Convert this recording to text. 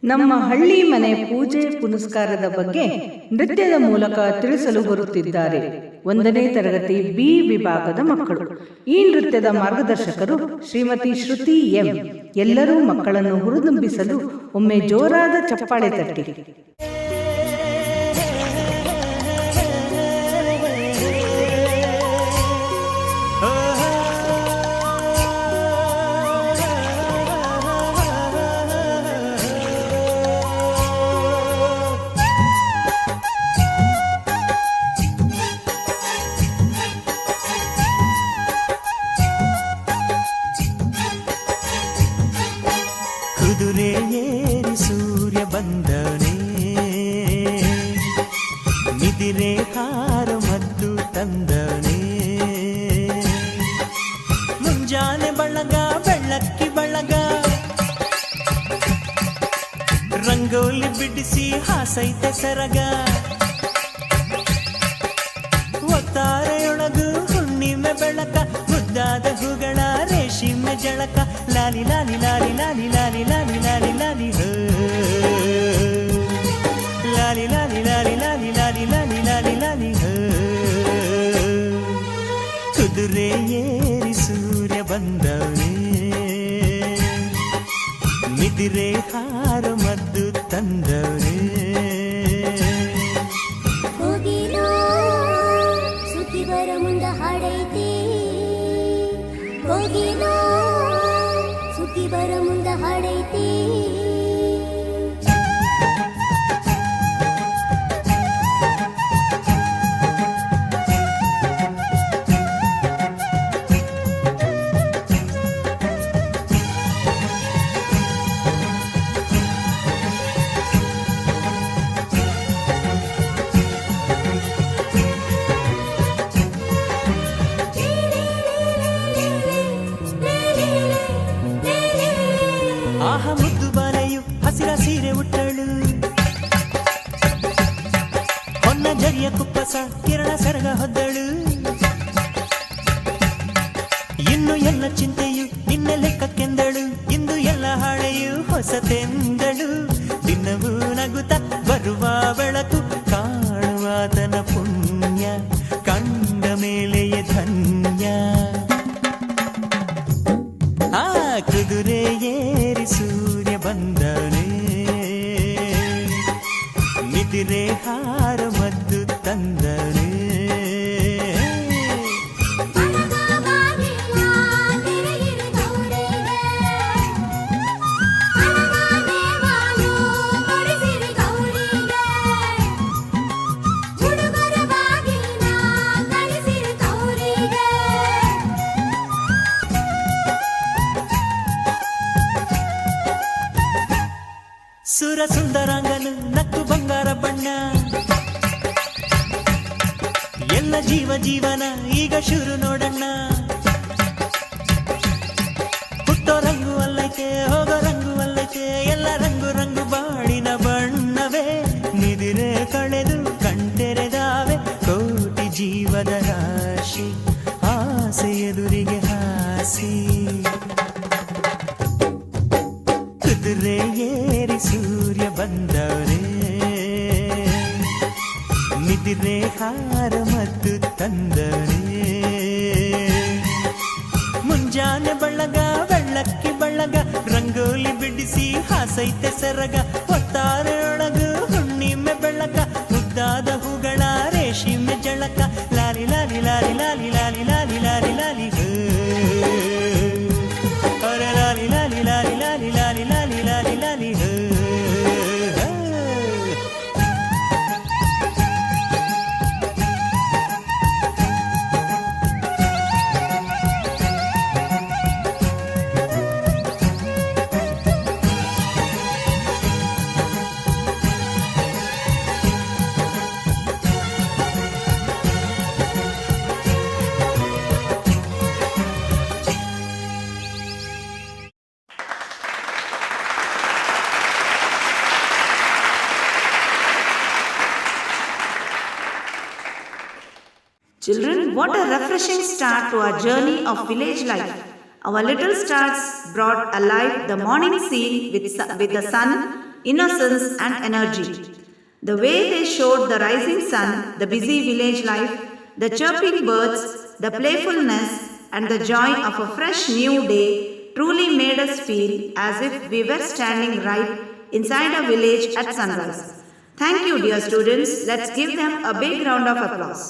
ನಮ್ಮ ಹಳ್ಳಿ ಮನೆ ಪೂಜೆ ಪುನಸ್ಕಾರದ ಬಗ್ಗೆ ನೃತ್ಯದ ಮೂಲಕ ತಿಳಿಸಲು ಬರುತ್ತಿದ್ದಾರೆ 1ನೇ ತರಗತಿ ಬಿ ವಿಭಾಗದ ಮಕ್ಕಳು. ಈ ನೃತ್ಯದ ಮಾರ್ಗದರ್ಶಕರು ಶ್ರೀಮತಿ ಶ್ರುತಿ ಎಂ. ಎಲ್ಲರೂ ಮಕ್ಕಳನ್ನು ಹುರಿದುಂಬಿಸಲು ಒಮ್ಮೆ ಜೋರಾದ ಚಪ್ಪಾಳೆ ತಟ್ಟಿ. ಕುದುರೆ ಏರಿ ಸೂರ್ಯ ಬಂದವನೇ, ನಿದಿರೆ ಹಾರು ಮದ್ದು ತಂದವನೇ, ಮುಂಜಾನೆ ಬಳಗ ಬೆಳ್ಳಕ್ಕಿ ಬಳಗ, ರಂಗೋಲಿ ಬಿಡಿಸಿ ಹಾಸೈತೆ ಸರಗ, ಒತ್ತಾರೆಯೊಳಗು ಹುಣ್ಣಿಮೆ ಬೆಳಕ, ಮುದ್ದಾದ ಹೂಗಳ ರೇಷ್ಮೆ ಜಳಕ, ಲಾಲಿ ಲಾಲಿ ಲಾಲಿ ಲಾಲಿ ಲಾಲಿ ಲಾಲಿ ಲಾಲಿ ಲಾಲಿ ಹೋ, ಲಾಲಿ ಲಾಲಿ ಲಾಲಿ ಲಾಲಿ ಲಾಲಿ ಲಾಲಿ ಲಾಲಿ ಲಾಲಿ ಹೋ. ಕುದುರೆ ಏರಿ ಸೂರ್ಯ ಬಂದವನೇ, ನಿದಿರೆ ಹಾರು ಮದ್ದು ತಂದವನೇ, ಹೋಗಿನೋ ಸುಖಿ ಬರ ಮುಂದ ಹಾಡೈತಿ, ಹೋಗಿನೋ ಸುಖಿ ಬರ ಮುಂದ ಹಾಡೈತಿ. ಆಹ ಮುದ್ದು ಬಾಲೆಯು ಹಸಿರ ಸೀರೆ ಉಟ್ಟಳು, ಹೊನ್ನ ಜರಿಯ ಕುಪ್ಪಸ ಕಿರಣ ಸರಗ ಹೊದ್ದಳು, ಇನ್ನು ಎಲ್ಲ ಚಿಂತೆಯು ನಿನ್ನ ಲೆಕ್ಕಕ್ಕೆಂದಳು, ಇಂದು ಎಲ್ಲ ಹಾಳೆಯು ಹೊಸತೆಂದಳು, ದಿನವೂ ನಗುತ್ತ ಬರುವ ಬೆಳಕು ಕಾಣುವಾತನ ಪುಣ್ಯ, ಕಂಡ ಮೇಲೆಯೇ ಧನ್ಯ. ಆ ಕುದುರೆ ಏರಿ ಸೂರ್ಯ ಬಂದವನೇ, ನಿದಿರೆ ಹಾರು ಮದ್ದು ತಂದವನೇ, ಸುರ ಸುಂದರಾಂಗನು ನಕ್ಕು ಬಂಗಾರ ಬಣ್ಣ, ಎಲ್ಲ ಜೀವ ಜೀವನ ಈಗ ಶುರು ನೋಡಣ್ಣ, ಹುಟ್ಟೋ ರಂಗು ಅಲ್ಲೈತೆ ಹೋಗೋ ರಂಗು ಅಲ್ಲೈತೆ, ಎಲ್ಲ ರಂಗು ರಂಗು ಬಾಳಿನ ಬಣ್ಣವೇ, ನಿದಿರೆ ಕಳೆದು ಕಣ್ತೆರೆದಾವೆ ಕೋಟಿ ಜೀವದ ರಾಶಿ, ಆಸೆ ಎದುರಿಗೆ ಹಾಸಿ. ಕುದುರೆ ಏರಿ ಸೂರ್ಯ ಬಂದವರೇ, ನಿದಿರೆ ಹಾರ ಮದ್ದು ತಂದವರೇ, ಮುಂಜಾನೆ ಬಳಗ ಬೆಳ್ಳಕ್ಕಿ ಬಳಗ, ರಂಗೋಲಿ ಬಿಡಿಸಿ ಹಾಸೈತೆ ಸರಗ, ಒತ್ತಾರೆಯೊಳಗು ಹುಣ್ಣಿಮೆ ಬೆಳಕ, ಮುದ್ದಾದ ಹೂಗಳ ರೇಷ್ಮೆ ಜಳಕ, ಲಾಲಿ ಲಾಲಿ ಲಾಲಿ ಲಾಲಿ ಲಾಲಿ ಲಾಲಿ ಲಾಲಿ ಲಾಲಿ ಹೋ, ಅರೆ ಲಾಲಿ ಲಾಲಿ ಲಾಲಿ ಲಾಲಿ ಲಾಲಿ ಲಾಲಿ ಲಾಲಿ ಲಾಲಿ ಹೋ. Children, what a refreshing start to our journey of village life. Our little stars brought alive the morning scene with the sun innocence, and energy. The way they showed the rising sun, the busy village life, the chirping birds, the playfulness, and the joy of a fresh new day truly made us feel as if we were standing right inside a village at sunrise. Thank you, dear students. Let's give them a big round of applause.